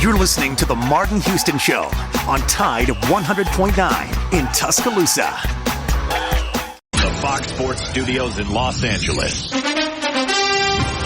You're listening to The Martin Houston Show on Tide 100.9 in Tuscaloosa. The Fox Sports Studios in Los Angeles.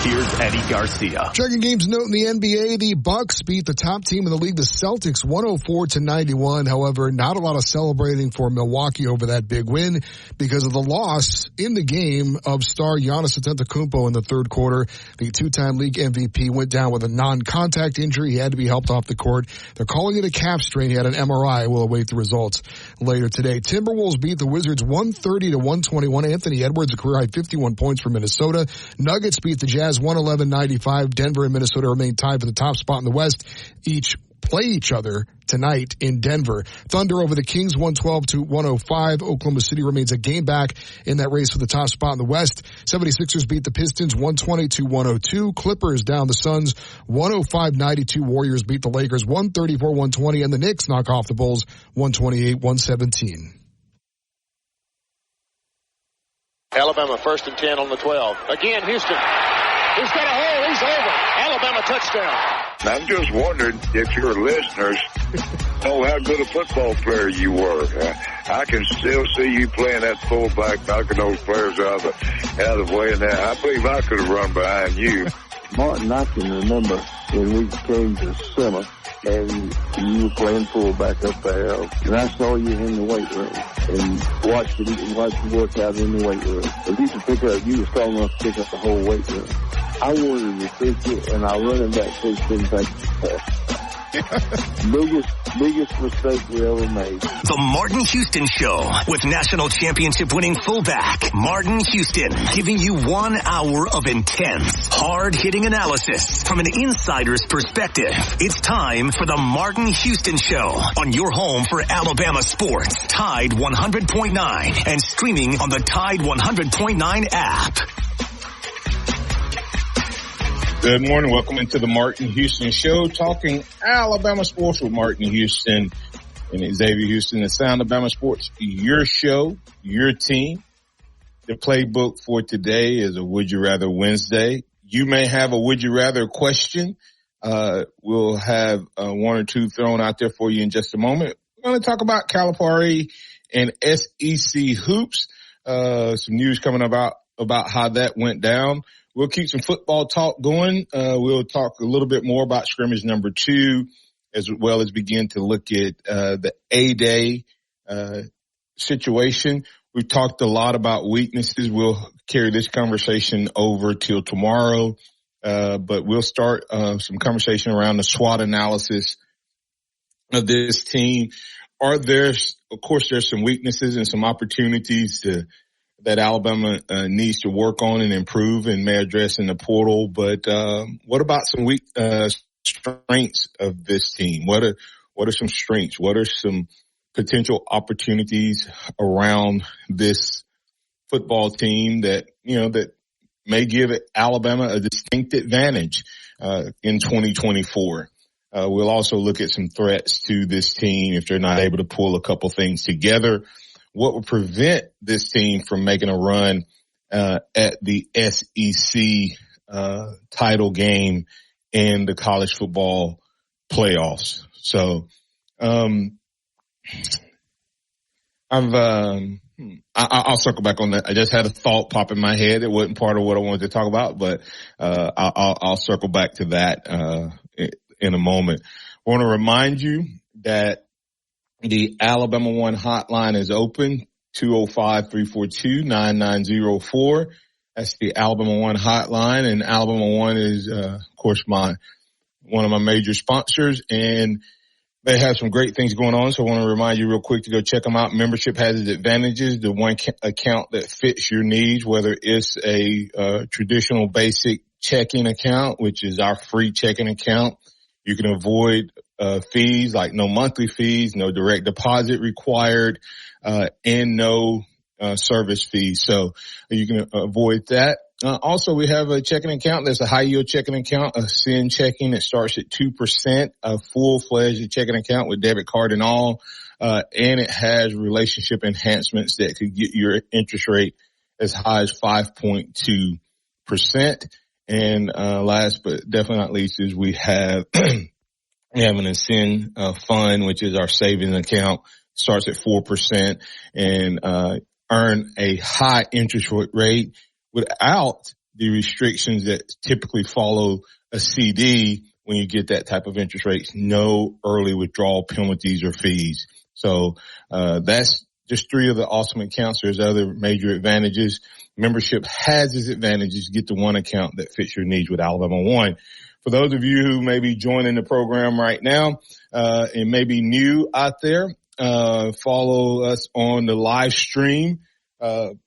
Here's Eddie Garcia. Checking games note in the NBA, the Bucks beat the top team in the league, the Celtics, 104-91. However, not a lot of celebrating for Milwaukee over that big win because of the loss in the game of star Giannis Antetokounmpo in the third quarter. The two-time league MVP went down with a non-contact injury. He had to be helped off the court. They're calling it a calf strain. He had an MRI. We'll await the results later today. Timberwolves beat the Wizards 130-121. Anthony Edwards, a career-high 51 points for Minnesota. Nuggets beat the Jazz 111-95. Denver and Minnesota remain tied for the top spot in the West. Each play each other tonight in Denver. Thunder over the Kings 112-105. Oklahoma City remains a game back in that race for the top spot in the West. 76ers beat the Pistons 120-102. Clippers down the Suns 105-92. Warriors beat the Lakers 134-120. And the Knicks knock off the Bulls 128-117. Alabama 1st and 10 on the 12. Again, Houston. He's got a hole. He's over. Alabama touchdown. I'm just wondering if your listeners know how good a football player you were. I can still see you playing that fullback, knocking those players out of the way. And I believe I could have run behind you. Martin, I can remember when we came to summer and you were playing fullback up there, and I saw you in the weight room and watched you work out in the weight room. But you were strong enough to pick up the whole weight room. I wanted to pick you, and our running back coach didn't think biggest mistake we ever made. The Martin Houston Show with national championship winning fullback Martin Houston, giving you 1 hour of intense, hard-hitting analysis from an insider's perspective. It's time for the Martin Houston Show on your home for Alabama sports, Tide 100.9, and streaming on the Tide 100.9 app. Good morning. Welcome into the Martin Houston Show, talking Alabama sports with Martin Houston and Xavier Houston. It's Alabama Sports, your show, your team. The playbook for today is a Would You Rather Wednesday. You may have a Would You Rather question. We'll have one or two thrown out there for you in just a moment. We're going to talk about Calipari and SEC hoops. Some news coming about how that went down. We'll keep some football talk going. We'll talk a little bit more about scrimmage number 2, as well as begin to look at the A-Day situation. We've talked a lot about weaknesses. We'll carry this conversation over till tomorrow, but we'll start some conversation around the SWOT analysis of this team. Of course, there's some weaknesses and some opportunities that Alabama needs to work on and improve and may address in the portal. But what about some weak strengths of this team? What are some strengths? What are some potential opportunities around this football team that may give Alabama a distinct advantage in 2024? We'll also look at some threats to this team if they're not able to pull a couple things together. What would prevent this team from making a run at the SEC title game and the college football playoffs? So I'll circle back on that. I just had a thought pop in my head. It wasn't part of what I wanted to talk about, but I'll circle back to that in a moment. I want to remind you that the Alabama One hotline is open, 205-342-9904. That's the Alabama One hotline, and Alabama One is, of course, one of my major sponsors, and they have some great things going on. So I want to remind you real quick to go check them out. Membership has its advantages. The one account that fits your needs, whether it's a traditional basic checking account, which is our free checking account. You can avoid fees like no monthly fees, no direct deposit required, and no service fees. So you can avoid that. Also, we have a checking account. There's a high yield checking account, a SIN checking that starts at 2%, a full-fledged checking account with debit card and all. And it has relationship enhancements that could get your interest rate as high as 5.2%. And last but definitely not least is we have We have an Ascend fund, which is our savings account, starts at 4% and earn a high interest rate without the restrictions that typically follow a CD when you get that type of interest rate. No early withdrawal penalties or fees. So that's just 3 of the awesome accounts. There's other major advantages. Membership has its advantages. Get the one account that fits your needs with Alabama One. For those of you who may be joining the program right now and may be new out there, follow us on the live stream at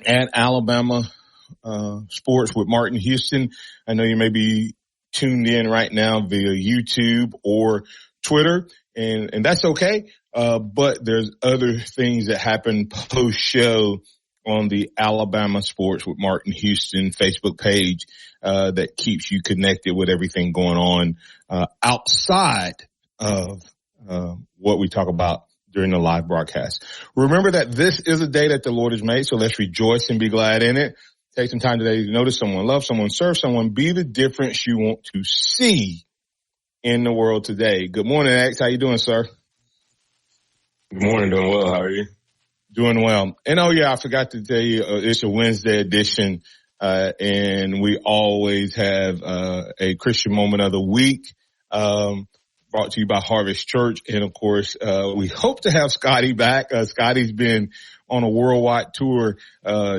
Alabama Sports with Martin Houston. I know you may be tuned in right now via YouTube or Twitter, and that's okay. But there's other things that happen post-show on the Alabama Sports with Martin Houston Facebook page that keeps you connected with everything going on outside of what we talk about during the live broadcast. Remember that this is a day that the Lord has made, so let's rejoice and be glad in it. Take some time today to notice someone, love someone, serve someone, be the difference you want to see in the world today. Good morning, X. How you doing, sir? Good morning. Doing well. How are you? Doing well. And oh yeah, I forgot to tell you, it's a Wednesday edition, and we always have a Christian moment of the week, brought to you by Harvest Church. And of course, we hope to have Scotty back. Scotty's been on a worldwide tour,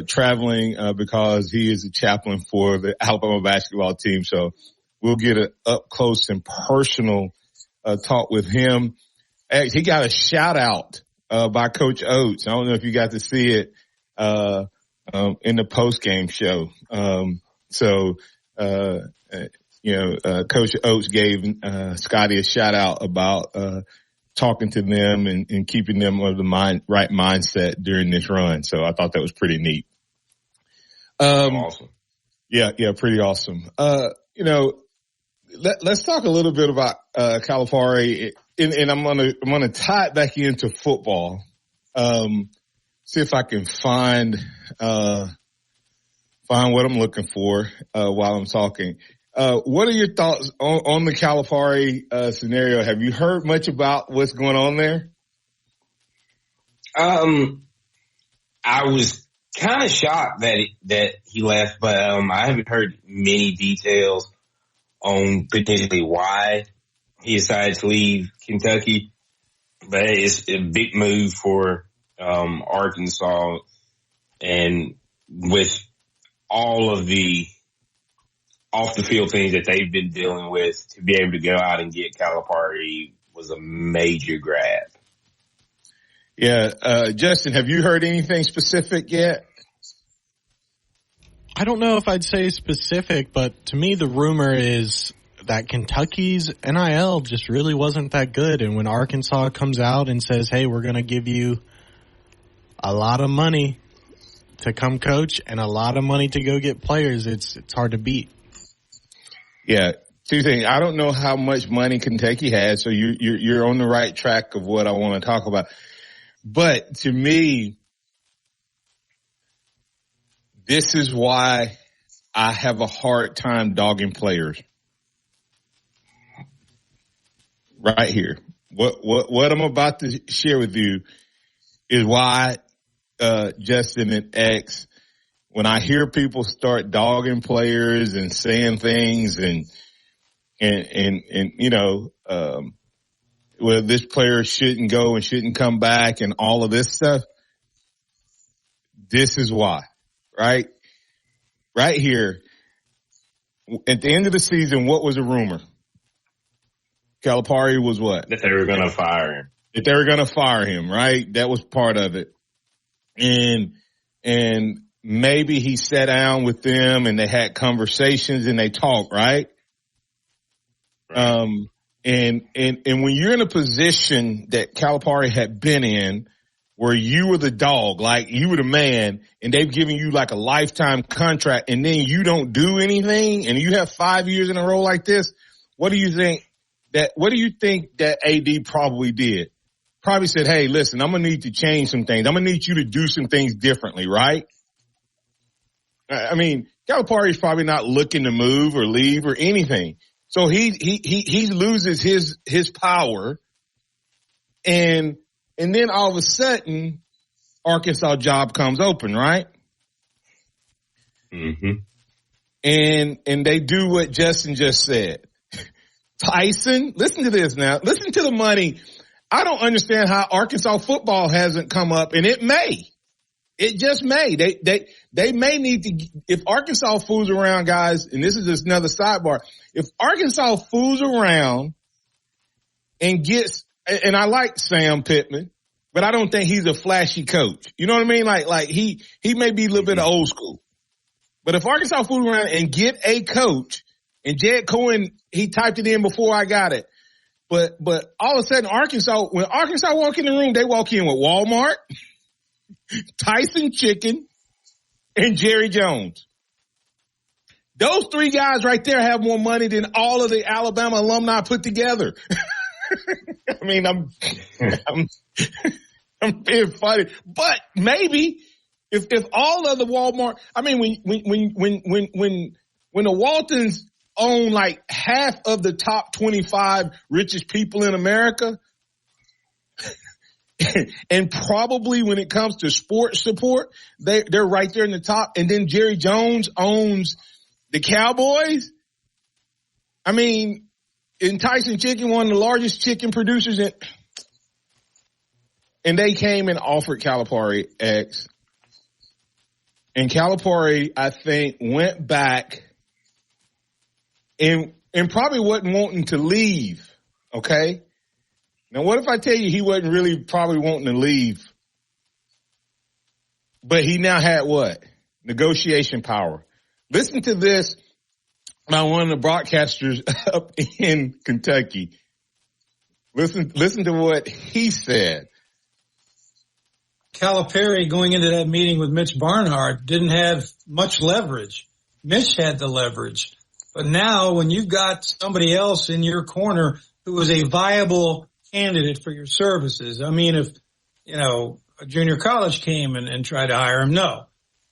traveling, because he is a chaplain for the Alabama basketball team. So we'll get an up close and personal, talk with him. He got a shout out by Coach Oates. I don't know if you got to see it in the post game show. Coach Oates gave Scotty a shout out about talking to them and keeping them of the right mindset during this run. So I thought that was pretty neat. Awesome. Yeah, pretty awesome. Let's talk a little bit about Calipari. And I'm gonna tie it back into football. See if I can find what I'm looking for while I'm talking. What are your thoughts on the Calipari scenario? Have you heard much about what's going on there? I was kind of shocked that he left, but I haven't heard many details on potentially why he decided to leave Kentucky. But it's a big move for Arkansas, and with all of the off the field things that they've been dealing with, to be able to go out and get Calipari was a major grab. Yeah. Justin, have you heard anything specific yet? I don't know if I'd say specific, but to me the rumor is that Kentucky's NIL just really wasn't that good. And when Arkansas comes out and says, hey, we're going to give you a lot of money to come coach and a lot of money to go get players, it's hard to beat. Yeah. 2 things. I don't know how much money Kentucky has, so you're on the right track of what I want to talk about. But to me, this is why I have a hard time dogging players. Right here. What I'm about to share with you is why, Justin and X, when I hear people start dogging players and saying things and well, this player shouldn't go and shouldn't come back and all of this stuff. This is why, right? Right here. At the end of the season, what was the rumor? Calipari was what? That they were going to fire him. That they were going to fire him, right? That was part of it. And maybe he sat down with them and they had conversations and they talked, right? And when you're in a position that Calipari had been in, where you were the dog, like you were the man, and they've given you like a lifetime contract, and then you don't do anything, and you have 5 years in a row like this, what do you think that AD probably did? Probably said, hey, listen, I'm going to need to change some things. I'm going to need you to do some things differently, right? I mean, Calipari's probably not looking to move or leave or anything. So he loses his power. And then all of a sudden, Arkansas job comes open, right? Mm-hmm. And they do what Justin just said. Tyson, listen to this now. Listen to the money. I don't understand how Arkansas football hasn't come up, and it may. It just may. They may need to, if Arkansas fools around, guys, and this is just another sidebar, if Arkansas fools around and gets, and I like Sam Pittman, but I don't think he's a flashy coach. You know what I mean? Like he may be a little bit of old school. But if Arkansas fools around and get a coach, and Jed Cohen, he typed it in before I got it. But all of a sudden when Arkansas walk in the room, they walk in with Walmart, Tyson Chicken, and Jerry Jones. Those three guys right there have more money than all of the Alabama alumni put together. I mean, I'm being funny, but maybe if all of the Walmart, I mean, when the Waltons own like half of the top 25 richest people in America, and probably when it comes to sports support, they're right there in the top. And then Jerry Jones owns the Cowboys. I mean, and Tyson Chicken, one of the largest chicken producers, and they came and offered Calipari X. And Calipari, I think, went back and probably wasn't wanting to leave. Okay. Now, what if I tell you he wasn't really probably wanting to leave, but he now had what? Negotiation power. Listen to this by one of the broadcasters up in Kentucky. Listen to what he said. Calipari going into that meeting with Mitch Barnhart didn't have much leverage. Mitch had the leverage. But now when you've got somebody else in your corner who is a viable candidate for your services, I mean, if, a junior college came and tried to hire him, no.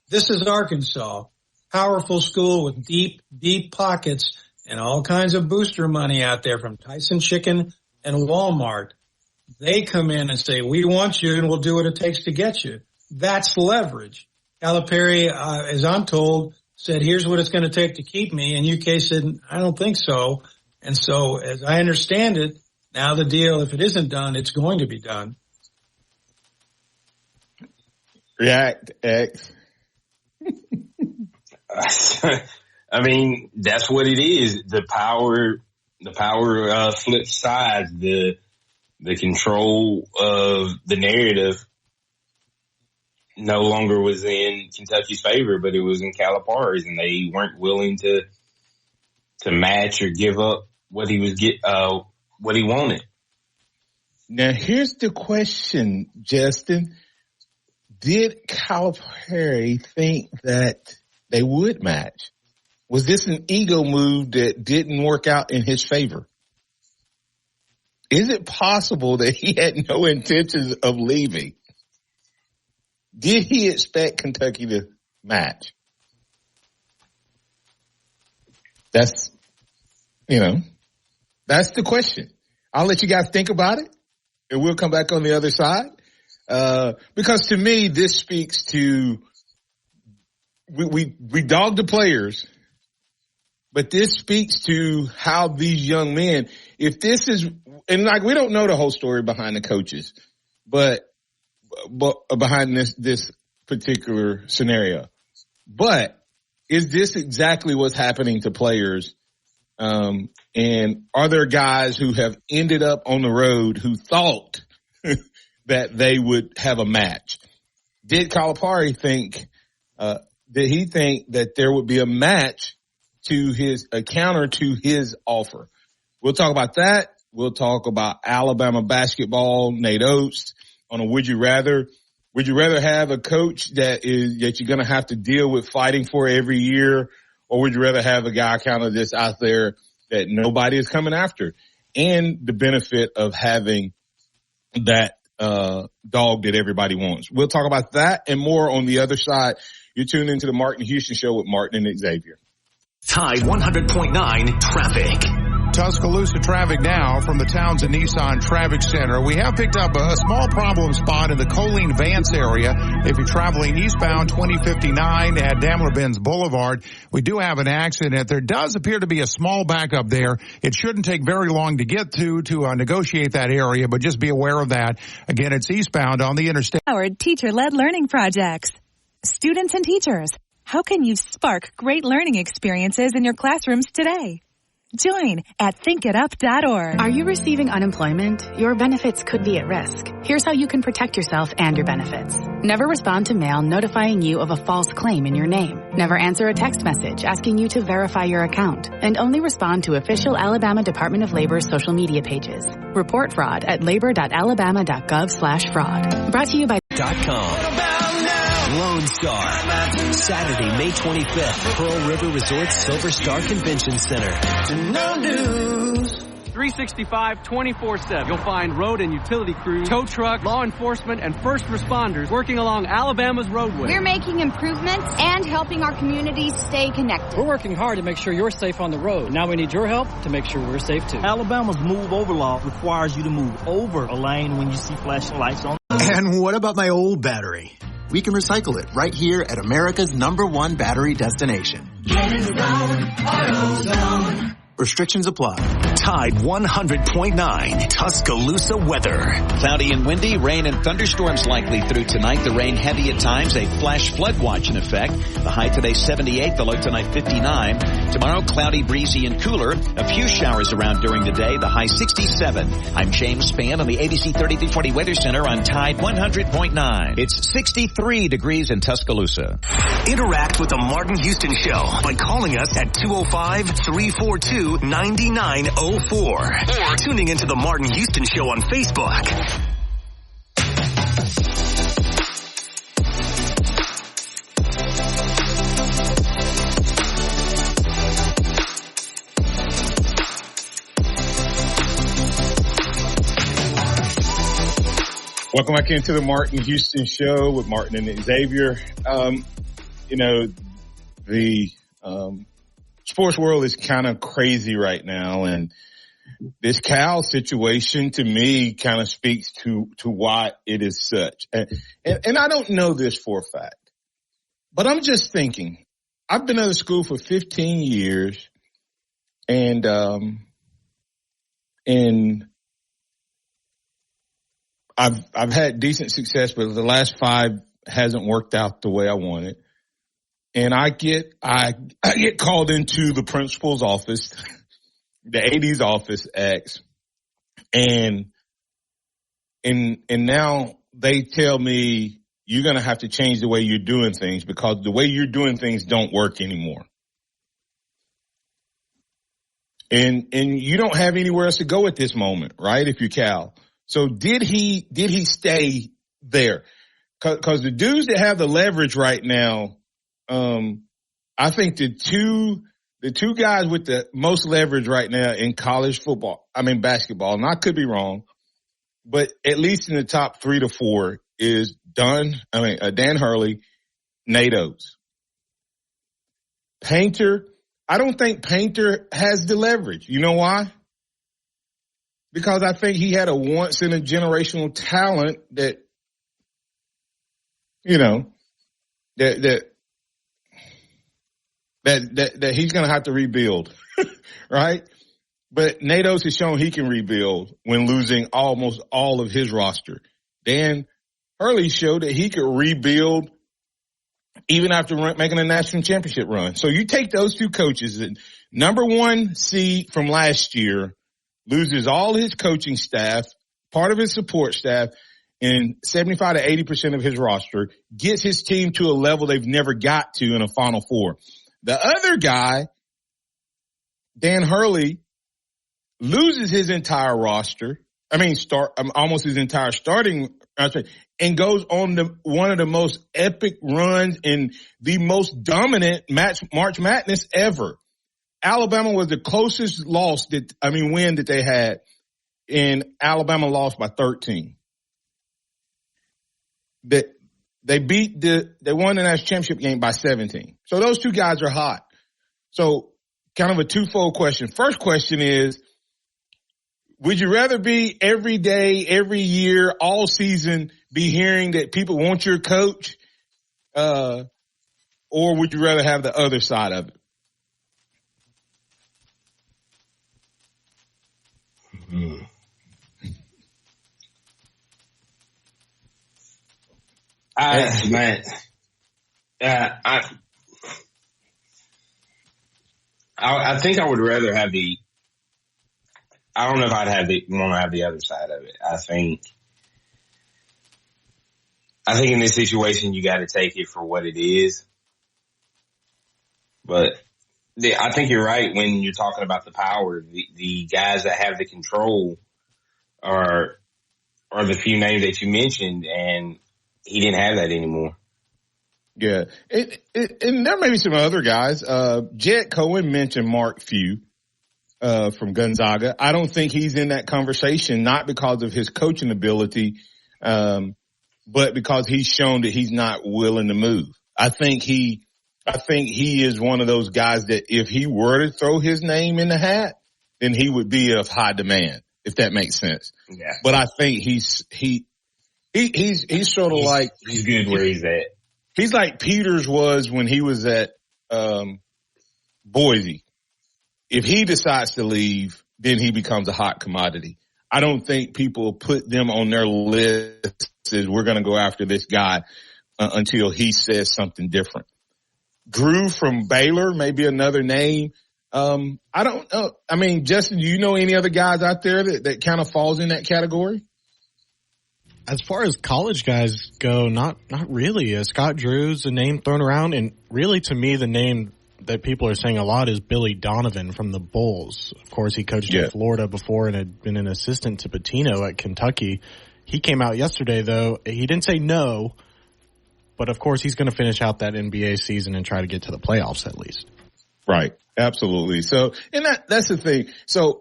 This is Arkansas, powerful school with deep, deep pockets and all kinds of booster money out there from Tyson Chicken and Walmart. They come in and say, we want you and we'll do what it takes to get you. That's leverage. Calipari, as I'm told, said, here's what it's going to take to keep me. And UK said, I don't think so. And so as I understand it, now the deal, if it isn't done, it's going to be done. React, X. I mean, that's what it is. The power flips sides. The control of the narrative no longer was in Kentucky's favor, but it was in Calipari's, and they weren't willing to match or give up what he was what he wanted. Now, here's the question, Justin. Did Calipari think that they would match? Was this an ego move that didn't work out in his favor? Is it possible that he had no intentions of leaving? Did he expect Kentucky to match? That's the question. I'll let you guys think about it, and we'll come back on the other side. Because to me, this speaks to, we dog the players, but this speaks to how these young men, if this is, and like, we don't know the whole story behind the coaches, but behind this particular scenario, but is this exactly what's happening to players? And are there guys who have ended up on the road who thought that they would have a match? Did Calipari think, did he think that there would be a match to a counter to his offer? We'll talk about that. We'll talk about Alabama basketball, Nate Oates on a would you rather. Would you rather have a coach that you're going to have to deal with fighting for every year, or would you rather have a guy kind of just out there that nobody is coming after? And the benefit of having that dog that everybody wants. We'll talk about that and more on the other side. You're tuned into the Martin Houston Show with Martin and Xavier. Tide 100.9 traffic. Tuscaloosa traffic now from the Townsend Nissan Traffic Center. We have picked up a small problem spot in the Colleen Vance area. If you're traveling eastbound 2059 at Daimler-Benz Boulevard, we do have an accident. There does appear to be a small backup there. It shouldn't take very long to get to negotiate that area, but just be aware of that. Again, it's eastbound on the interstate. Howard Teacher-Led Learning Projects. Students and teachers, how can you spark great learning experiences in your classrooms today? Join at thinkitup.org. Are you receiving unemployment? Your benefits could be at risk. Here's how you can protect yourself and your benefits. Never respond to mail notifying you of a false claim in your name. Never answer a text message asking you to verify your account. And only respond to official Alabama Department of Labor's social media pages. Report fraud at labor.alabama.gov/fraud. Brought to you by .com. Lone Star. Saturday, May 25th, Pearl River Resort's Silver Star Convention Center. No news. 365, 24/7. You'll find road and utility crews, tow truck, law enforcement, and first responders working along Alabama's roadway. We're making improvements and helping our communities stay connected. We're working hard to make sure you're safe on the road. Now we need your help to make sure we're safe too. Alabama's move over law requires you to move over a lane when you see flashing lights on. And what about my old battery? We can recycle it right here at America's #1 battery destination. Get in the zone, AutoZone. Restrictions apply. Tide 100.9 Tuscaloosa weather. Cloudy and windy, rain and thunderstorms likely through tonight. The rain heavy at times, a flash flood watch in effect. The high today 78, the low tonight 59. Tomorrow cloudy, breezy and cooler. A few showers around during the day, the high 67. I'm James Spann on the ABC 3340 Weather Center on Tide 100.9. It's 63 degrees in Tuscaloosa. Interact with the Martin Houston Show by calling us at 205-342-9904 or tuning into the Martin Houston Show on Facebook. Welcome back into the Martin Houston Show with Martin and Xavier. The sports world is kind of crazy right now, and this Cal situation to me kind of speaks to why it is such. And I don't know this for a fact, but I'm just thinking, I've been out of school for 15 years and I've had decent success, but the last 5 hasn't worked out the way I wanted. And I get called into the principal's office, the AD's office, and now they tell me you're going to have to change the way you're doing things because the way you're doing things don't work anymore. And you don't have anywhere else to go at this moment, right? If you're Cal. So did he stay there? Cause the dudes that have the leverage right now, I think the two guys with the most leverage right now in college basketball, and I could be wrong, but at least in the top 3 to 4 is Dan Hurley, Nate Oates. Painter, I don't think Painter has the leverage. You know why? Because I think he had a once in a generational talent that, that he's going to have to rebuild, right? But Nate Oates has shown he can rebuild when losing almost all of his roster. Dan Hurley showed that he could rebuild even after making a national championship run. So you take those two coaches, and #1 seed from last year loses all his coaching staff, part of his support staff, and 75 to 80% of his roster, gets his team to a level they've never got to in a Final Four. The other guy, Dan Hurley, loses his entire roster. Almost his entire starting roster, and goes on one of the most epic runs in the most dominant March Madness ever. Alabama was the closest win that they had, and Alabama lost by 13. They won the national championship game by 17. So those two guys are hot. So kind of a twofold question. First question is, Would you rather be every day, every year, all season, be hearing that people want your coach, or would you rather have the other side of it? I think I would rather have I don't know if I'd want to have the other side of it. I think in this situation, you got to take it for what it is. But I think you're right when you're talking about the power. The guys that have the control are the few names that you mentioned, and he didn't have that anymore. Yeah. And there may be some other guys. Jed Cohen mentioned Mark Few from Gonzaga. I don't think he's in that conversation, not because of his coaching ability, but because he's shown that he's not willing to move. I think he is one of those guys that if he were to throw his name in the hat, then he would be of high demand, if that makes sense. Yeah. But I think he's sort of like he's good where he's at. He's like Peters was when he was at Boise. If he decides to leave, then he becomes a hot commodity. I don't think people put them on their list as we're going to go after this guy until he says something different. Drew from Baylor may be another name. I don't know. I mean, Justin, do you know any other guys out there that kind of falls in that category? As far as college guys go, not really. Scott Drew's a name thrown around, and really to me the name that people are saying a lot is Billy Donovan from the Bulls. Of course, he coached at Florida before and had been an assistant to Pitino at Kentucky. He came out yesterday, though. He didn't say no, but of course he's going to finish out that NBA season and try to get to the playoffs at least. Right. Absolutely. So, and that's the thing. So,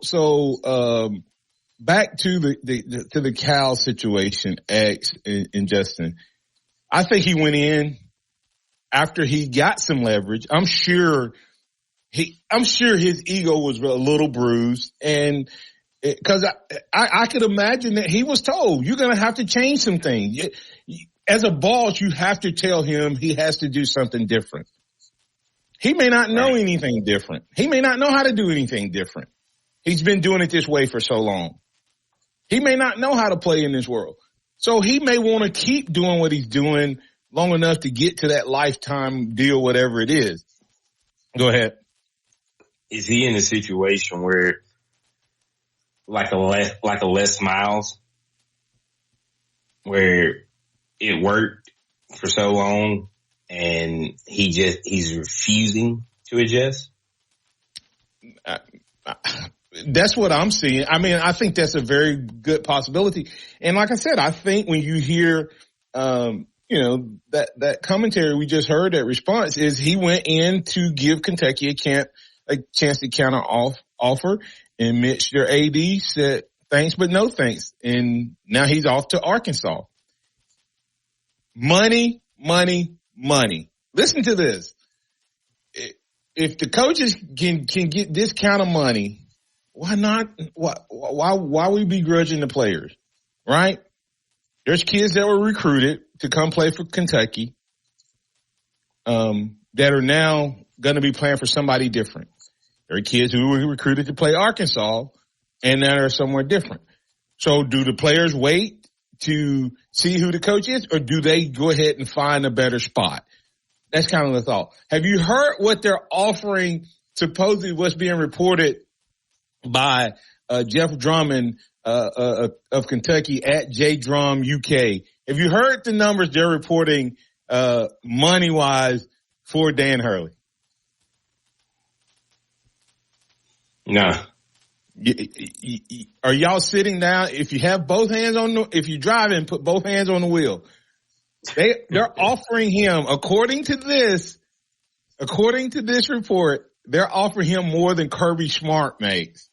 back to the Cal situation, X and Justin. I think he went in after he got some leverage. I'm sure his ego was a little bruised, and because I could imagine that he was told you're going to have to change some things. As a boss, you have to tell him he has to do something different. He may not know anything different. He may not know how to do anything different. He's been doing it this way for so long. He may not know how to play in this world. So he may want to keep doing what he's doing long enough to get to that lifetime deal, whatever it is. Go ahead. Is he in a situation where like a Les Miles, where it worked for so long and he's refusing to adjust? That's what I'm seeing. I mean, I think that's a very good possibility. And like I said, I think when you hear, that commentary we just heard, that response is he went in to give Kentucky a chance to counter offer. And Mitch, their AD, said thanks, but no thanks. And now he's off to Arkansas. Money, money, money. Listen to this. If the coaches can get this kind of money, why not? Why we begrudging the players, right? There's kids that were recruited to come play for Kentucky, that are now going to be playing for somebody different. There are kids who were recruited to play Arkansas and that are somewhere different. So do the players wait to see who the coach is, or do they go ahead and find a better spot? That's kind of the thought. Have you heard what they're offering? Supposedly what's being reported by Jeff Drummond of Kentucky at J Drum UK. Have you heard the numbers they're reporting money wise for Dan Hurley? No. Are y'all sitting down? If you have both hands if you drive and put both hands on the wheel, they're offering him, according to this report, they're offering him more than Kirby Smart makes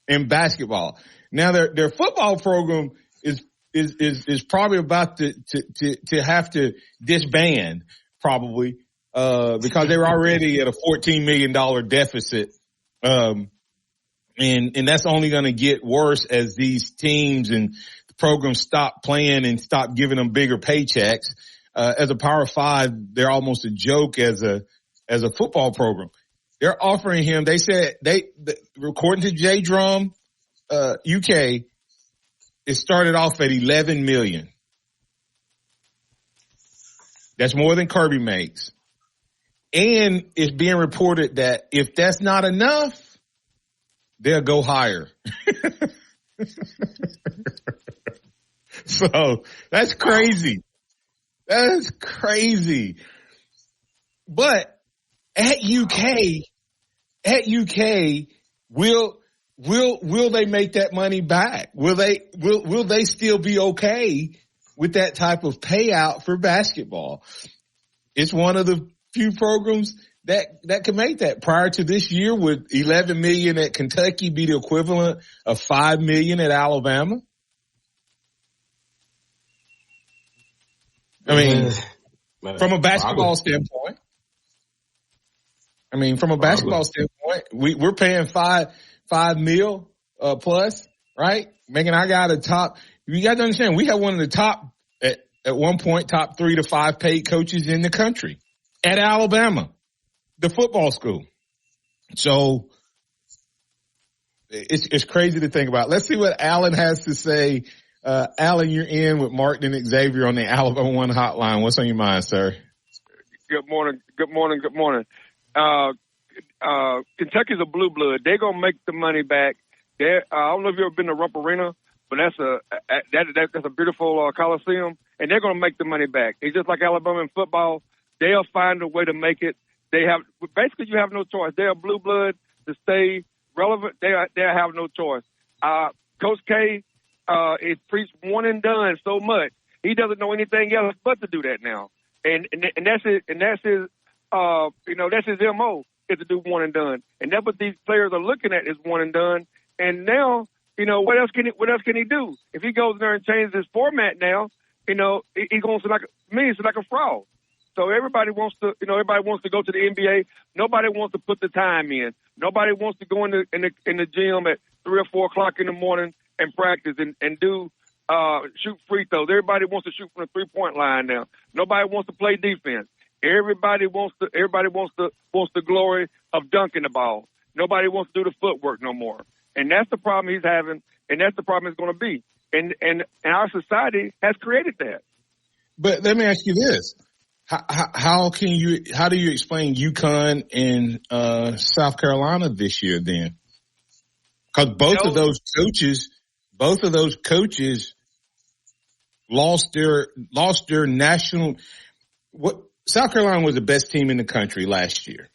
in basketball. Now their football program is probably about to have to disband probably, because they were already at a $14 million deficit, And that's only going to get worse as these teams and programs stop playing and stop giving them bigger paychecks. As a Power 5, they're almost a joke as a football program. They're offering him, they said, according to J Drum, UK, it started off at $11 million. That's more than Kirby makes. And it's being reported that if that's not enough, they'll go higher. So that's crazy. That's crazy. But at UK, will they make that money back? Will they still be okay with that type of payout for basketball? It's one of the few programs that can make that. Prior to this year, would $11 million at Kentucky be the equivalent of $5 million at Alabama? I mean, from a basketball standpoint. We're paying $5 million plus, right? Making our guy the top. You got to understand, we have one of the top at one point, top 3 to 5 paid coaches in the country at Alabama, the football school. So it's crazy to think about. Let's see what Alan has to say. Alan, you're in with Martin and Xavier on the Alabama One hotline. What's on your mind, sir? Good morning. Kentucky's a blue blood. They're going to make the money back. I don't know if you've ever been to Rupp Arena, but that's a beautiful coliseum, and they're going to make the money back. It's just like Alabama in football. They'll find a way to make it. Basically, you have no choice. They're a blue blood to stay relevant. They have no choice. Coach K is preached one and done so much. He doesn't know anything else but to do that now. And that's his that's his MO, is to do one and done. And that's what these players are looking at, is one and done. And now, what else can he do? If he goes in there and changes his format now, he's going to it's like a fraud. So everybody wants to go to the NBA. Nobody wants to put the time in. Nobody wants to go in the gym at 3 or 4 o'clock in the morning and practice and do shoot free throws. Everybody wants to shoot from the 3-point line now. Nobody wants to play defense. Everybody wants the glory of dunking the ball. Nobody wants to do the footwork no more. And that's the problem he's having, and that's the problem it's going to be. And our society has created that. But let me ask you this. How do you explain UConn and South Carolina this year then? Because both of those coaches lost their national. South Carolina was the best team in the country last year.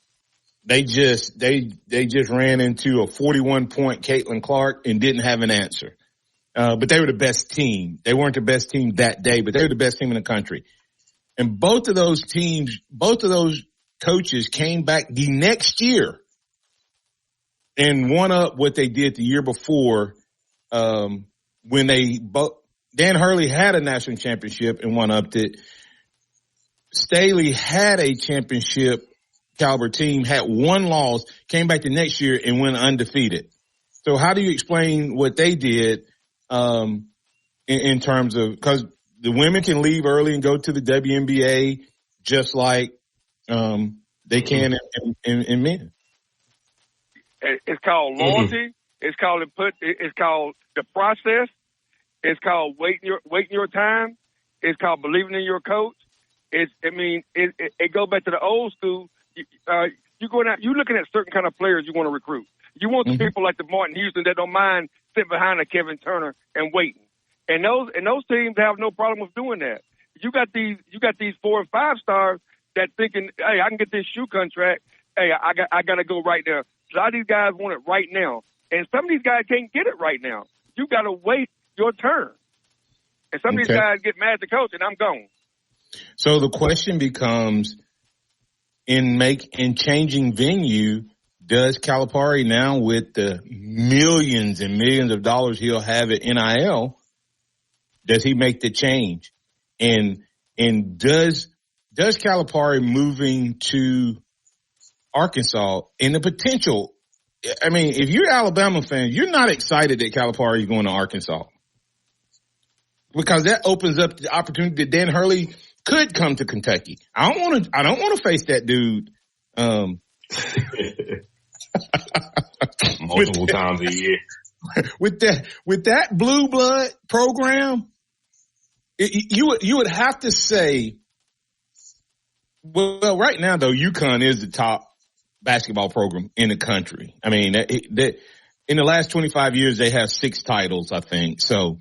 They just ran into a 41-point Caitlin Clark and didn't have an answer. But they were the best team. They weren't the best team that day, but they were the best team in the country. And both of those coaches came back the next year and won up what they did the year before, when Dan Hurley had a national championship and won upped it. Staley had a championship caliber team, had one loss, came back the next year and went undefeated. So how do you explain what they did, in terms of, because the women can leave early and go to the WNBA just like they can in men. It's called loyalty. It's called the process. It's called waiting your time. It's called believing in your coach. It goes back to the old school. You're looking at certain kind of players you want to recruit. You want the people like the Martin Houston that don't mind sitting behind a Kevin Turner and waiting. And those teams have no problem with doing that. You got these 4 and 5 stars that thinking, hey, I can get this shoe contract. Hey, I got to go right now. A lot of these guys want it right now. And some of these guys can't get it right now. You got to wait your turn. And some of these guys get mad at the coach, and I'm gone. So the question becomes, in changing venue, does Calipari now, with the millions and millions of dollars he'll have at NIL, does he make the change? And does Calipari moving to Arkansas and the potential I mean, if you're an Alabama fan, you're not excited that Calipari is going to Arkansas because that opens up the opportunity that Dan Hurley could come to Kentucky. I don't want to face that dude. Multiple times a year. With that blue blood program, you would have to say, well, right now though, UConn is the top basketball program in the country. I mean, that in the last 25 years, they have 6 titles, I think. So,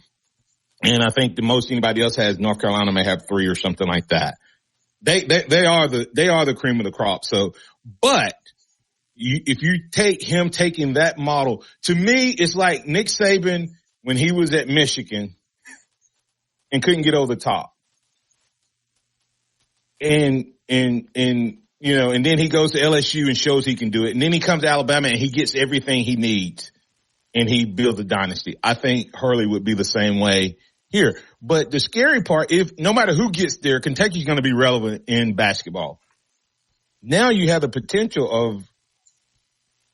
and I think the most anybody else has, North Carolina may have 3 or something like that. They are the cream of the crop. So, but if you take him taking that model, to me, it's like Nick Saban when he was at Michigan and couldn't get over the top. And you know, and then he goes to LSU and shows he can do it. And then he comes to Alabama and he gets everything he needs and he builds a dynasty. I think Hurley would be the same way here. But the scary part, if no matter who gets there, Kentucky's going to be relevant in basketball. Now you have the potential of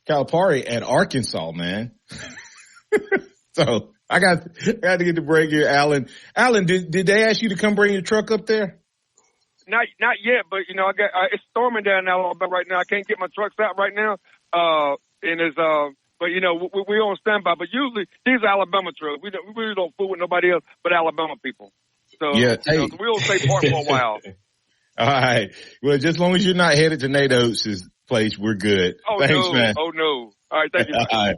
Calipari at Arkansas, man. So I got to get the break here, Alan. Alan, did they ask you to come bring your truck up there? Not yet, but you know, it's storming down in Alabama right now. I can't get my trucks out right now. And it's but you know, we're on standby. But usually these are Alabama trucks. We really don't fool with nobody else but Alabama people. So yeah, you know, we'll stay parked for a while. All right. Well, just as long as you're not headed to Nate Oates' place, we're good. Oh, thanks, no. man. Oh no. All right, thank you. All right.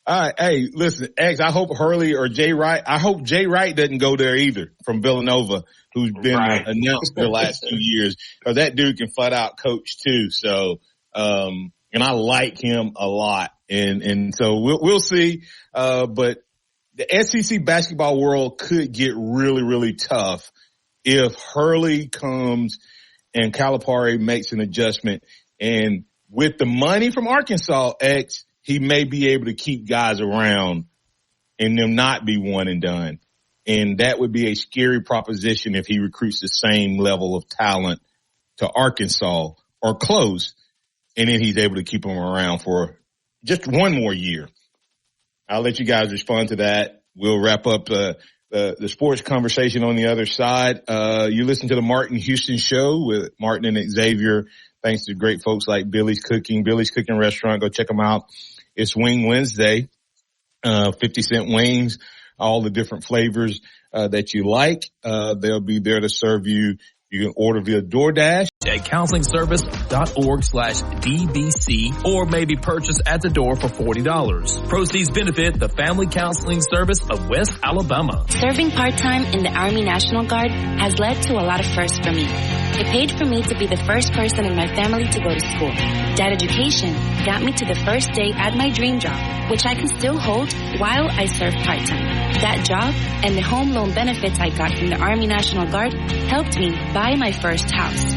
All right. Hey, listen, X, I hope Hurley or Jay Wright, I hope Jay Wright doesn't go there either from Villanova, who's been announced for the last 2 years. Because that dude can flat out coach too. So, and I like him a lot. And so we'll see. But the SEC basketball world could get really, really tough if Hurley comes and Calipari makes an adjustment. And with the money from Arkansas, X, he may be able to keep guys around and them not be one and done. And that would be a scary proposition if he recruits the same level of talent to Arkansas or close. And then he's able to keep them around for just one more year. I'll let you guys respond to that. We'll wrap up the sports conversation on the other side. You listen to the Martin Houston Show with Martin and Xavier. Thanks to great folks like Billy's Cooking Restaurant. Go check them out. It's Wing Wednesday, 50-cent wings, all the different flavors that you like. They'll be there to serve you. You can order via DoorDash. At counselingservice.org/DBC or maybe purchase at the door for $40. Proceeds benefit the Family Counseling Service of West Alabama. Serving part-time in the Army National Guard has led to a lot of firsts for me. It paid for me to be the first person in my family to go to school. That education got me to the first day at my dream job, which I can still hold while I serve part-time. That job and the home loan benefits I got from the Army National Guard helped me buy my first house.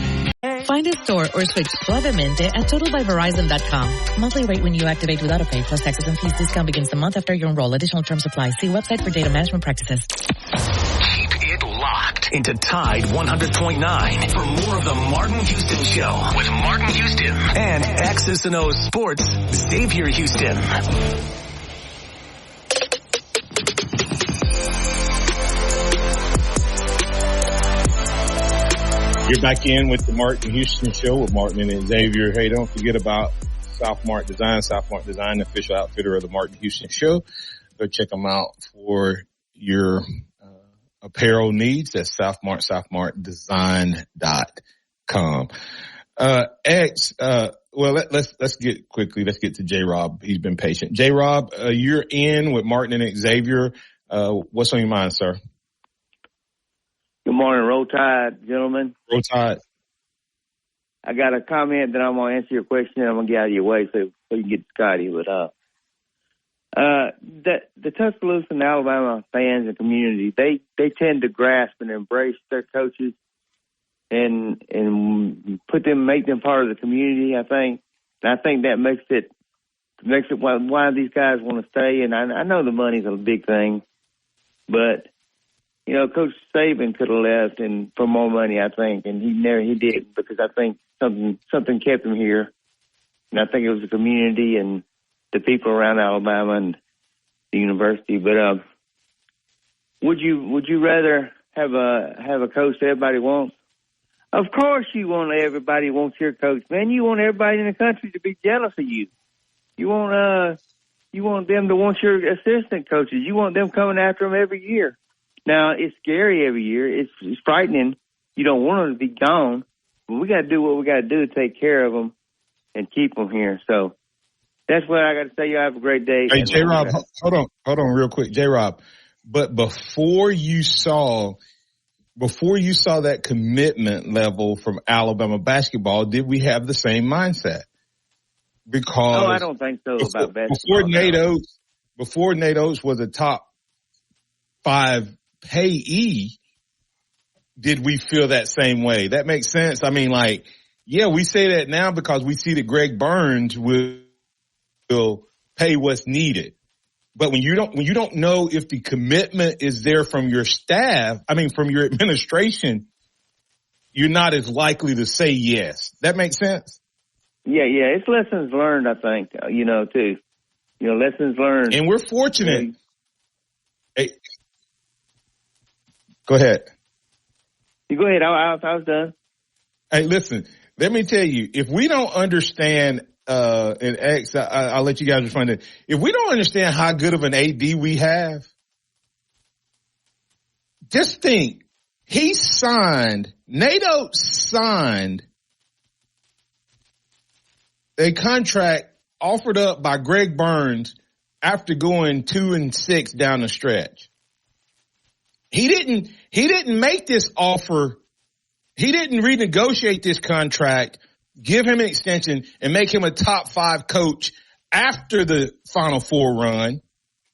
Find a store or switch suavemente at TotalByVerizon.com. Monthly rate when you activate with AutoPay plus taxes and fees. Discount begins the month after you enroll. Additional terms apply. See website for data management practices. Keep it locked into Tide 100.9 for more of the Martin Houston Show with Martin Houston and X's and O's Sports, Xavier Houston. You're back in with the Martin Houston Show with Martin and Xavier. Hey, don't forget about South Mart Design. South Mart Design, the official outfitter of the Martin Houston Show. Go check them out for your apparel needs. That's Southmart, southmartdesign.com. X, well, let's get to J-Rob. He's been patient. J-Rob, you're in with Martin and Xavier. What's on your mind, sir? Good morning, Roll Tide, gentlemen. Roll Tide. I got a comment that I'm going to answer your question. I'm going to get out of your way so you can get to Scotty. But the Tuscaloosa and Alabama fans and community, they tend to grasp and embrace their coaches and make them part of the community, I think. And I think that makes it why these guys want to stay. And I know the money's a big thing, but you know, Coach Saban could have left and for more money, I think, and he did because I think something kept him here. And I think it was the community and the people around Alabama and the university. But would you rather have a coach that everybody wants? Of course you want everybody wants your coach, man. You want everybody in the country to be jealous of you. You want them to want your assistant coaches. You want them coming after them every year. Now, it's scary every year. It's frightening. You don't want them to be gone. But we got to do what we got to do to take care of them and keep them here. So that's what I got to say. You have a great day. Hey, J-Rob, hold on real quick. J-Rob, but before you saw that commitment level from Alabama basketball, did we have the same mindset? Because I don't think so about basketball. Before Nate Oates was a top 5 payee, did we feel that same way? That makes sense. I mean, like, yeah, we say that now because we see that Greg Burns will pay what's needed. But when you don't know if the commitment is there from your staff, from your administration, you're not as likely to say yes. That makes sense? Yeah. It's lessons learned, I think, too. Lessons learned. And we're fortunate. Hey, go ahead. You go ahead. I was done. Hey, listen, let me tell you, if we don't understand and X, I'll let you guys respond to it. If we don't understand how good of an AD we have, just think, Nate Oates signed a contract offered up by Greg Burns after going 2-6 down the stretch. He didn't make this offer. He didn't renegotiate this contract, give him an extension, and make him a top 5 coach after the Final Four run.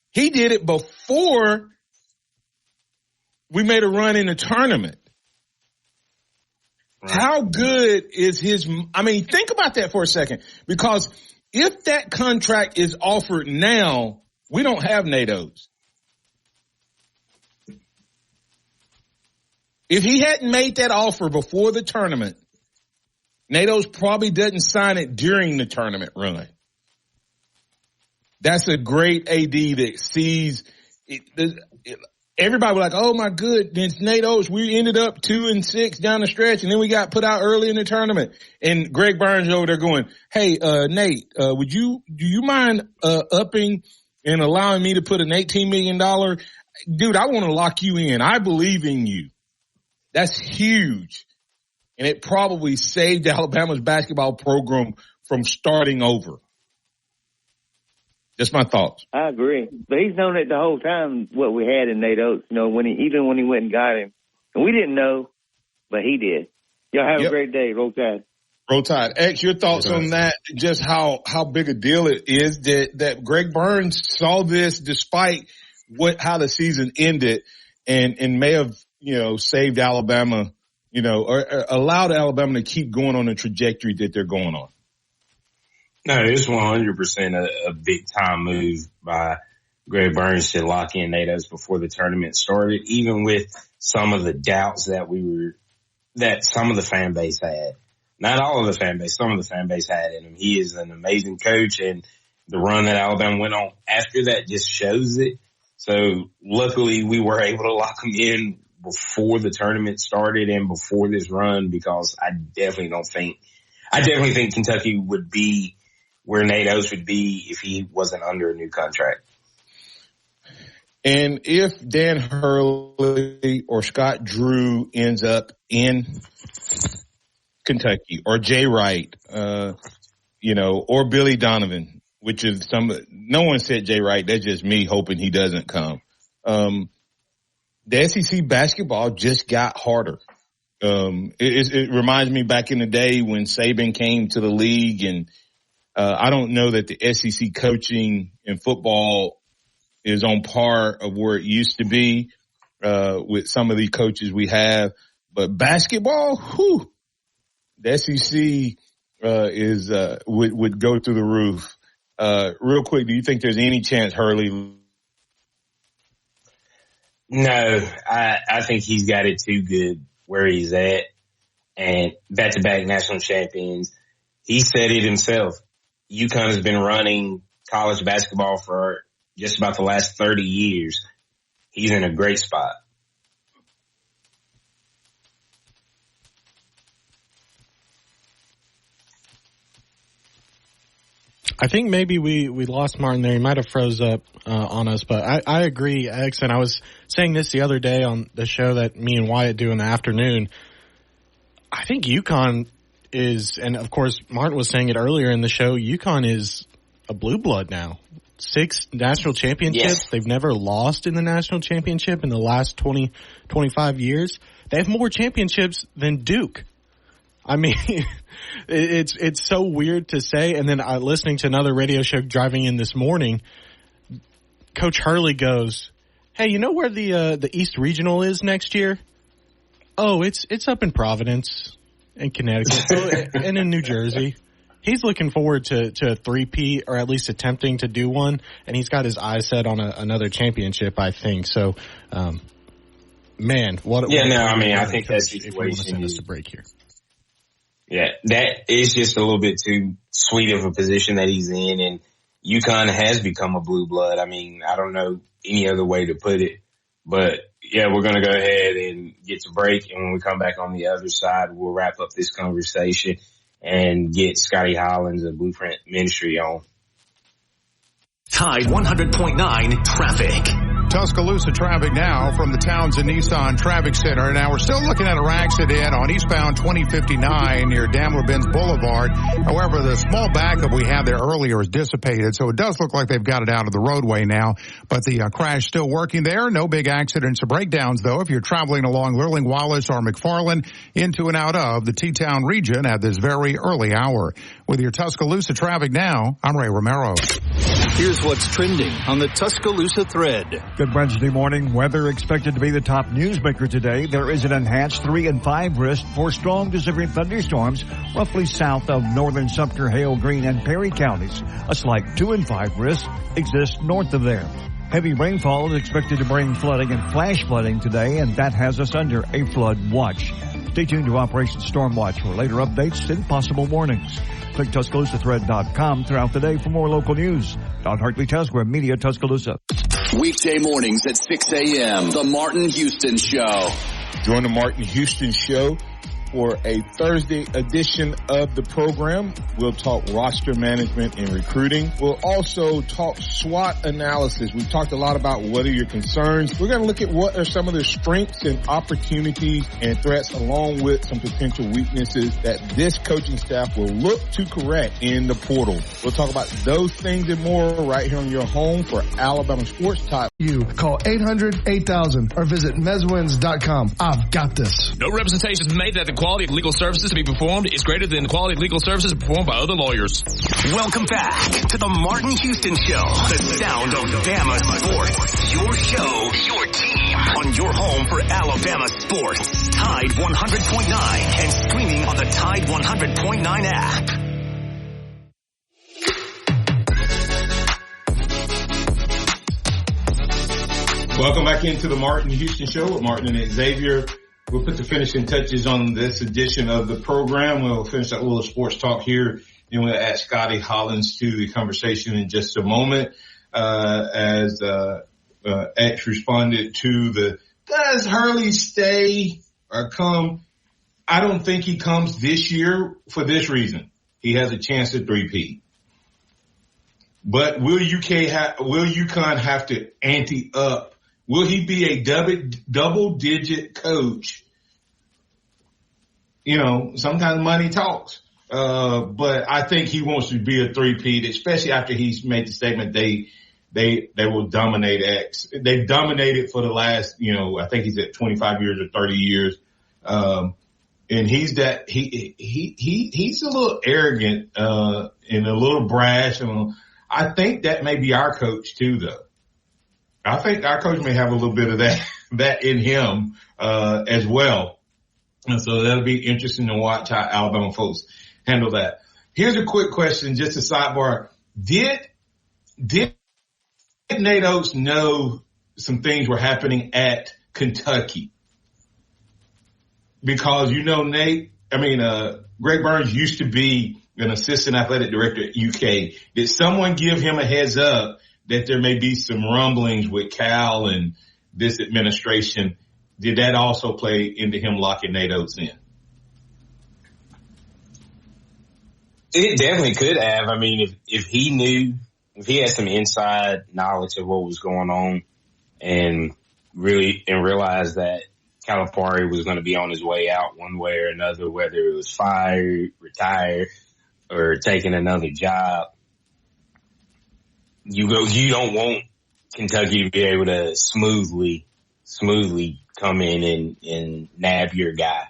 He did it before we made a run in the tournament. Right. How good is think about that for a second, because if that contract is offered now, we don't have Nate Oates. If he hadn't made that offer before the tournament, Nate Oates probably doesn't sign it during the tournament run. That's a great AD that sees it. Everybody was like, oh my goodness, Nate Oates, we ended up 2-6 down the stretch, and then we got put out early in the tournament. And Greg Burns over there going, hey, Nate, do you mind upping and allowing me to put an $18 million? Dude, I want to lock you in. I believe in you. That's huge. And it probably saved Alabama's basketball program from starting over. Just my thoughts. I agree. But he's known it the whole time, what we had in Nate Oates, even when he went and got him. And we didn't know, but he did. Y'all have a great day. Roll Tide. Roll Tide. X, your thoughts on that, just how big a deal it is that Greg Burns saw this despite how the season ended and may have, saved Alabama, or allowed Alabama to keep going on the trajectory that they're going on. No, it's 100% a big time move by Greg Burns to lock in Nate Oates before the tournament started, even with some of the doubts that some of the fan base had. Not all of the fan base, some of the fan base had in him. He is an amazing coach, and the run that Alabama went on after that just shows it. So luckily we were able to lock him in before the tournament started and before this run, because I definitely think Kentucky would be where Nate Oates would be if he wasn't under a new contract. And if Dan Hurley or Scott Drew ends up in Kentucky, or Jay Wright, or Billy Donovan, which is no one said Jay Wright. That's just me hoping he doesn't come. The SEC basketball just got harder. It reminds me back in the day when Saban came to the league, and I don't know that the SEC coaching in football is on par of where it used to be with some of the coaches we have. But basketball, the SEC would go through the roof. Real quick, do you think there's any chance Hurley? No, I think he's got it too good where he's at, and back-to-back national champions. He said it himself. UConn has been running college basketball for just about the last 30 years. He's in a great spot. I think maybe we lost Martin there. He might have froze up on us, but I agree, X, and I was saying this the other day on the show that me and Wyatt do in the afternoon. I think UConn is, and of course Martin was saying it earlier in the show, UConn is a blue blood now. 6 national championships. Yes. They've never lost in the national championship in the last 20, 25 years. They have more championships than Duke. I mean, it's so weird to say. And then listening to another radio show driving in this morning, Coach Hurley goes, "Hey, you know where the East Regional is next year? Oh, it's up in Providence in Connecticut and in New Jersey." He's looking forward to a three-peat, or at least attempting to do one, and he's got his eyes set on another championship, I think. So, man, what? Yeah, no, I mean, I think that situation send us a break here. Yeah, that is just a little bit too sweet of a position that he's in, and UConn has become a blue blood. I mean, I don't know any other way to put it, but yeah, we're going to go ahead and get to break, and when we come back on the other side, we'll wrap up this conversation and get Scotty Hollins of Blueprint Ministry on. Tide 100.9 traffic. Tuscaloosa traffic now from the Townsend Nissan Traffic Center. Now we're still looking at an accident on eastbound 2059 near Daimler-Benz Boulevard. However, the small backup we had there earlier is dissipated, so it does look like they've got it out of the roadway now. But the crash still working there. No big accidents or breakdowns, though, if you're traveling along Lurling Wallace or McFarland into and out of the T-Town region at this very early hour. With your Tuscaloosa traffic now, I'm Ray Romero. Here's what's trending on the Tuscaloosa thread. Good Wednesday morning. Weather expected to be the top newsmaker today. There is an enhanced 3 and 5 risk for strong to severe thunderstorms roughly south of northern Sumter, Hale, Greene, and Perry counties. A slight 2 and 5 risk exists north of there. Heavy rainfall is expected to bring flooding and flash flooding today, and that has us under a flood watch. Stay tuned to Operation Storm Watch for later updates and possible warnings. Click TuscaloosaThread.com throughout the day for more local news. Don Hartley, Tuscaloosa Media, Tuscaloosa. Weekday mornings at 6 a.m. The Martin Houston Show. Join the Martin Houston Show for a Thursday edition of the program. We'll talk roster management and recruiting. We'll also talk SWOT analysis. We've talked a lot about what are your concerns. We're going to look at what are some of the strengths and opportunities and threats, along with some potential weaknesses that this coaching staff will look to correct in the portal. We'll talk about those things and more right here on your home for Alabama Sports Talk. You call 800-8000 or visit Mezwins.com. I've got this. No representations made that the quality of legal services to be performed is greater than the quality of legal services performed by other lawyers. Welcome back to the Martin Houston Show, the sound of Bama sports. Your show, your team, on your home for Alabama sports. Tide 100.9 and streaming on the Tide 100.9 app. Welcome back into the Martin Houston Show with Martin and Xavier. We'll put the finishing touches on this edition of the program. We'll finish that little sports talk here, and we'll add Scotty Hollins to the conversation in just a moment. As X responded to the, does Hurley stay or come? I don't think he comes this year for this reason. He has a chance to three-peat. But will UConn have to ante up? Will he be a double-digit coach? You know, sometimes money talks. But I think he wants to be a three-peat, especially after he's made the statement they will dominate X. They've dominated for the last, I think he's at 25 years or 30 years. And he's he's a little arrogant, and a little brash. And I think that may be our coach too, though. I think our coach may have a little bit of that in him, as well. And so that'll be interesting to watch how Alabama folks handle that. Here's a quick question, just a sidebar. Did Nate Oates know some things were happening at Kentucky? Because, Greg Burns used to be an assistant athletic director at UK. Did someone give him a heads up that there may be some rumblings with Cal and this administration? Did that also play into him locking Nate Oates in? It definitely could have. I mean, if he knew, if he had some inside knowledge of what was going on and realized that Calipari was going to be on his way out one way or another, whether it was fired, retired, or taking another job, you don't want Kentucky to be able to smoothly come in and nab your guy.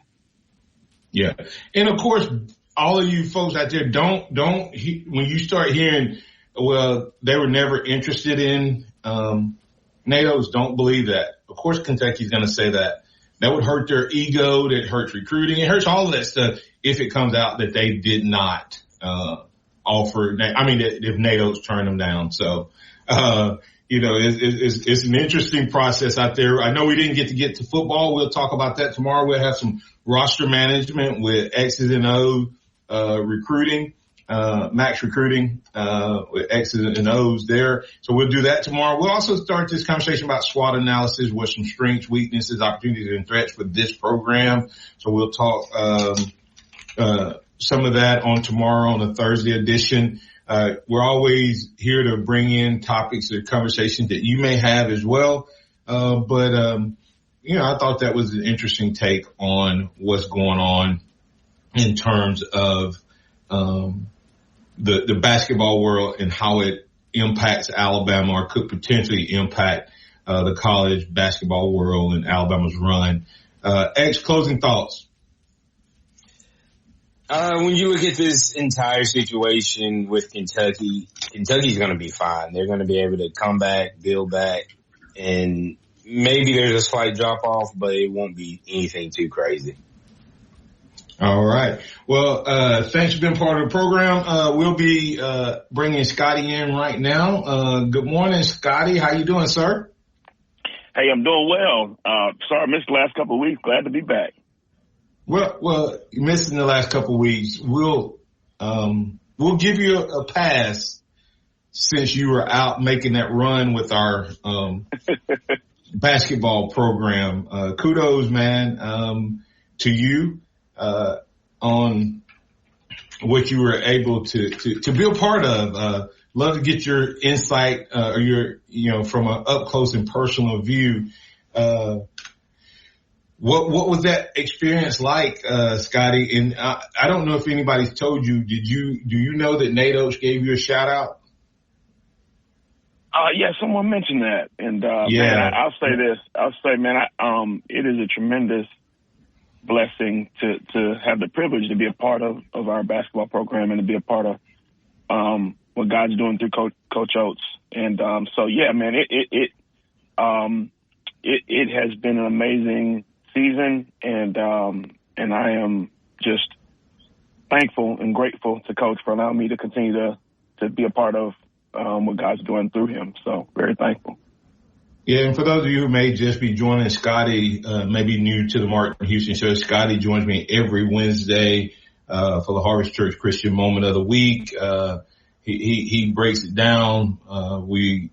Yeah. And of course, all of you folks out there, don't when you start hearing, well, they were never interested in Nate Oates, don't believe that. Of course, Kentucky's going to say that. That would hurt their ego. That hurts recruiting. It hurts all of that stuff if it comes out that they did not offer. I mean, if Nate Oates turned them down. So, it's an interesting process out there. I know we didn't get to football. We'll talk about that tomorrow. We'll have some roster management with X's and O recruiting, max recruiting with X's and O's there. So we'll do that tomorrow. We'll also start this conversation about SWOT analysis, what some strengths, weaknesses, opportunities, and threats for this program. So we'll talk some of that on tomorrow on the Thursday edition. We're always here to bring in topics or conversations that you may have as well. I thought that was an interesting take on what's going on in terms of the basketball world and how it impacts Alabama or could potentially impact the college basketball world and Alabama's run. X, closing thoughts. When you look at this entire situation with Kentucky, Kentucky's going to be fine. They're going to be able to come back, build back, and maybe there's a slight drop off, but it won't be anything too crazy. All right. Well, thanks for being part of the program. We'll be bringing Scotty in right now. Good morning, Scotty. How you doing, sir? Hey, I'm doing well. Sorry I missed the last couple of weeks. Glad to be back. Well, missing the last couple of weeks. We'll give you a pass since you were out making that run with our basketball program. Kudos, man, to you on what you were able to be a part of. Love to get your insight or from an up close and personal view. What was that experience like, Scotty? And I don't know if anybody's told you. Do you know that Nate Oates gave you a shout out? Yeah, someone mentioned that, and yeah. Man, I'll say this. I'll say, man, it is a tremendous blessing to have the privilege to be a part of our basketball program and to be a part of what God's doing through Coach Oates. And so, yeah, man, it has been an amazing season, and I am just thankful and grateful to Coach for allowing me to continue to be a part of what God's doing through him. So very thankful. Yeah, and for those of you who may just be joining Scotty, maybe new to the Martin Houston Show, Scotty joins me every Wednesday for the Harvest Church Christian Moment of the Week. He breaks it down. We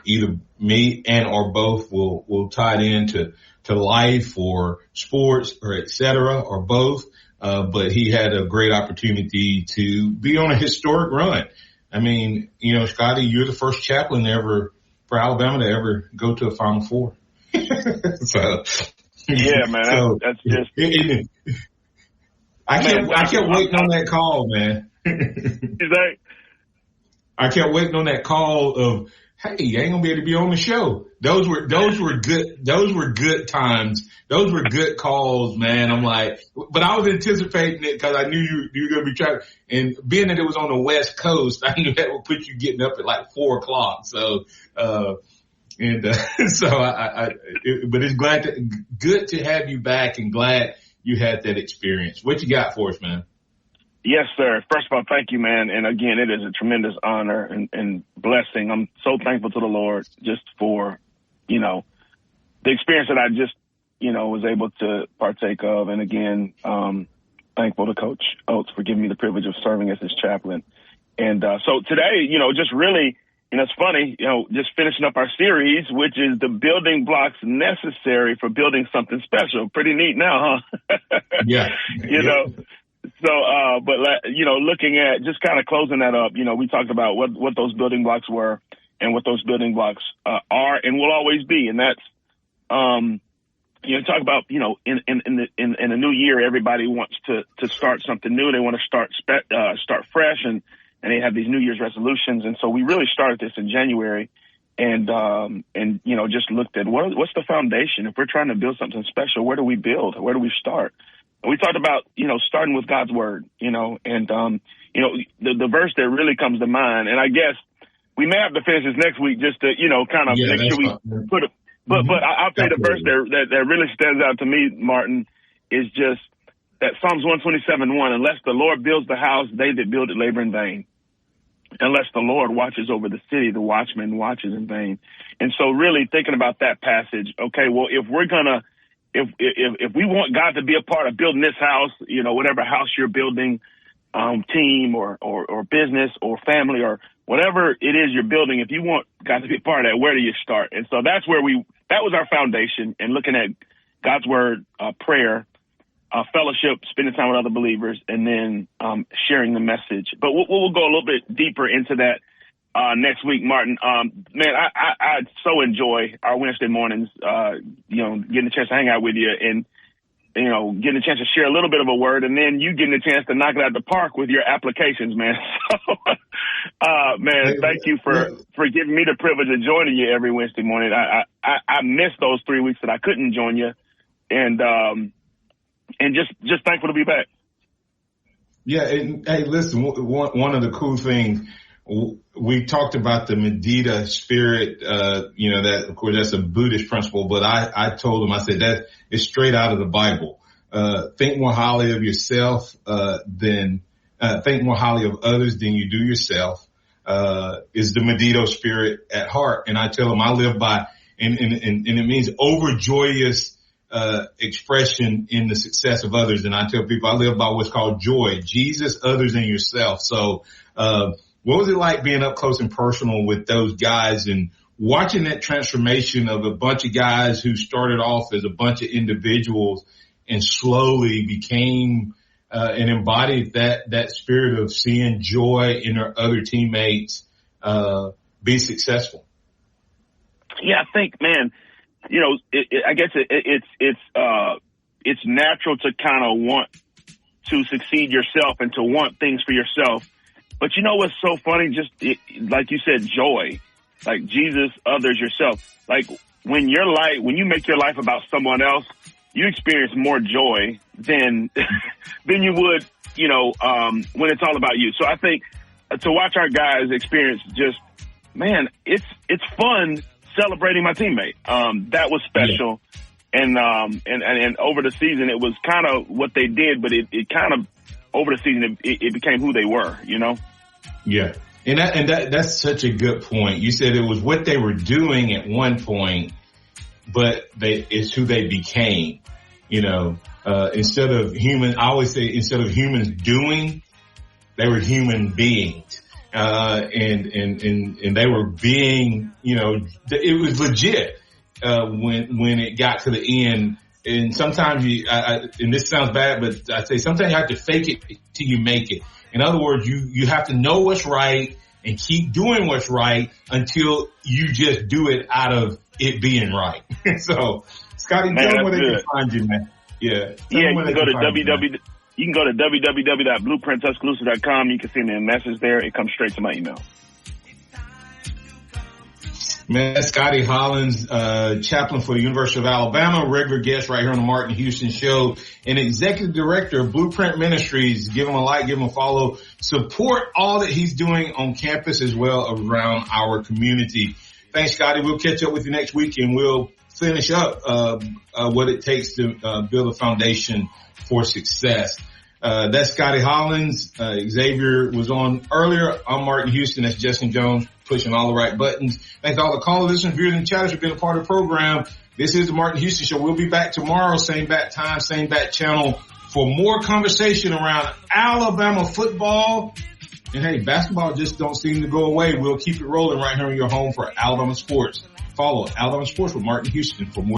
either me and or both will tie it into life or sports or et cetera or both. But he had a great opportunity to be on a historic run. I mean, Scotty, you're the first chaplain for Alabama to ever go to a Final Four. So, yeah, man, that's just. I kept waiting on that call, man. I kept waiting on that call of, hey, you ain't gonna be able to be on the show. Those were good. Those were good times. Those were good calls, man. I'm like, but I was anticipating it because I knew you were gonna be trying. And being that it was on the West Coast, I knew that would put you getting up at like 4:00. So, but it's good to have you back, and glad you had that experience. What you got for us, man? Yes, sir. First of all, thank you, man. And again, it is a tremendous honor and blessing. I'm so thankful to the Lord just for, the experience that I just, was able to partake of. And again, thankful to Coach Oates for giving me the privilege of serving as his chaplain. And so today, just really, it's funny, just finishing up our series, which is the building blocks necessary for building something special. Pretty neat now, huh? Yeah. So, but looking at just kind of closing that up, we talked about what those building blocks were and what those building blocks are and will always be. And that's, talk about, in a new year, everybody wants to start something new. They want to start fresh and they have these New Year's resolutions. And so we really started this in January and just looked at what's the foundation? If we're trying to build something special, where do we build? Where do we start? And we talked about, starting with God's word, and the verse that really comes to mind. And I guess we may have to finish this next week just to, kind of make sure we put it. But I'll tell you the verse that really stands out to me, Martin, is just that Psalms 127:1. Unless the Lord builds the house, they that build it labor in vain. Unless the Lord watches over the city, the watchman watches in vain. And so really thinking about that passage, okay, well, if we're going to, if we want God to be a part of building this house, whatever house you're building, team or business or family or whatever it is you're building, if you want God to be a part of that, where do you start? And so that's where that was our foundation, and looking at God's word, prayer, fellowship, spending time with other believers, and then sharing the message. But we'll go a little bit deeper into that next week, Martin. Man, I so enjoy our Wednesday mornings, getting a chance to hang out with you and, getting a chance to share a little bit of a word, and then you getting a chance to knock it out of the park with your applications, man. So, man, thank you for giving me the privilege of joining you every Wednesday morning. I missed those 3 weeks that I couldn't join you, and just thankful to be back. Yeah. And, hey, listen, one of the cool things, we talked about the Medita spirit, that of course that's a Buddhist principle, but I told him, I said that is straight out of the Bible. Think more highly of yourself, think more highly of others than you do yourself, is the Medita spirit at heart. And I tell him I live by, and it means overjoyous, expression in the success of others. And I tell people I live by what's called joy, Jesus, others, and yourself. So, what was it like being up close and personal with those guys and watching that transformation of a bunch of guys who started off as a bunch of individuals and slowly became and embodied that spirit of seeing joy in their other teammates be successful? Yeah, I think, man, I guess it's natural to kind of want to succeed yourself and to want things for yourself. But you know what's so funny? Just like you said, joy, like Jesus, others, yourself. Like when you make your life about someone else, you experience more joy than you would, when it's all about you. So I think to watch our guys experience just, man, it's fun celebrating my teammate. That was special. Yeah. And over the season, it was kind of what they did, but it kind of, over the season, it became who they were, Yeah. And that's such a good point. You said it was what they were doing at one point, but it's who they became, instead of humans doing, they were human beings. And they were being, it was legit, when it got to the end. And sometimes and this sounds bad, but I say sometimes you have to fake it till you make it. In other words, you have to know what's right and keep doing what's right until you just do it out of it being right. So, Scotty, tell them where they can find you, man. Yeah. You can go to you can go to www.blueprinttuscaloosa.com. You can send me a message there. It comes straight to my email. Man, that's Scotty Hollins, chaplain for the University of Alabama, regular guest right here on the Martin Houston Show, and executive director of Blueprint Ministries. Give him a like, give him a follow. Support all that he's doing on campus as well around our community. Thanks, Scotty. We'll catch up with you next week, and we'll finish up what it takes to build a foundation for success. That's Scotty Hollins. Xavier was on earlier. I'm Martin Houston. That's Justin Jones, pushing all the right buttons. Thanks to all the callers, listeners, viewers, and chatters for being a part of the program. This is the Martin Houston Show. We'll be back tomorrow, same bat time, same bat channel, for more conversation around Alabama football. And hey, basketball just don't seem to go away. We'll keep it rolling right here on your home for Alabama sports. Follow Alabama Sports with Martin Houston for more.